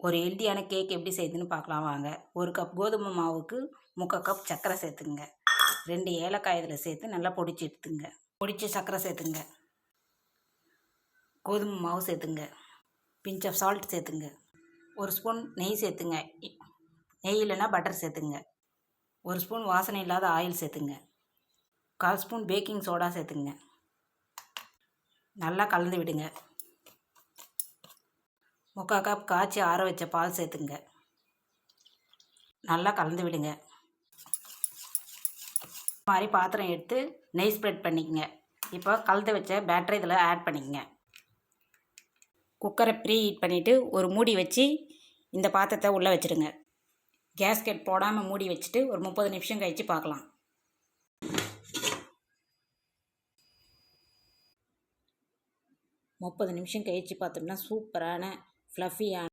ஒரு ஹெல்த்தியான கேக் எப்படி செய்யுதுன்னு பார்க்கலாம் வாங்க. 1 கப் கோதுமை மாவுக்கு 3/4 கப் சர்க்கரை சேர்த்துங்க. 2 ஏலக்காய் இதில் சேர்த்து நல்லா பொடிச்சு எடுத்துங்க. பொடிச்சு சர்க்கரை சேர்த்துங்க. கோதுமை மாவு சேர்த்துங்க. பிஞ்ச் ஆஃப் சால்ட் சேர்த்துங்க. 1 ஸ்பூன் நெய் சேர்த்துங்க. நெய் இல்லைன்னா பட்டர் சேர்த்துங்க. 1 ஸ்பூன் வாசனை இல்லாத ஆயில் சேர்த்துங்க. 1/4 ஸ்பூன் பேக்கிங் சோடா சேர்த்துங்க. நல்லா கலந்து விடுங்க. 3/4 கப் காய்ச்சி ஆற வச்ச பால் சேர்த்துங்க. நல்லா கலந்து விடுங்க. மாதிரி பாத்திரம் எடுத்து நெய் ஸ்ப்ரெட் பண்ணிக்கங்க. இப்போ கலந்து வச்ச பேட்டரை இதில் ஆட் பண்ணிக்கங்க. குக்கரை ப்ரீ ஹீட் பண்ணிவிட்டு ஒரு மூடி வச்சு இந்த பாத்திரத்தை உள்ளே வச்சுடுங்க. கேஸ்கெட் போடாமல் மூடி வச்சுட்டு ஒரு 30 நிமிஷம் கழித்து பார்க்கலாம். முப்பது நிமிஷம் கழித்து பார்த்தோம்னா சூப்பரான ஃப்ளஃபியான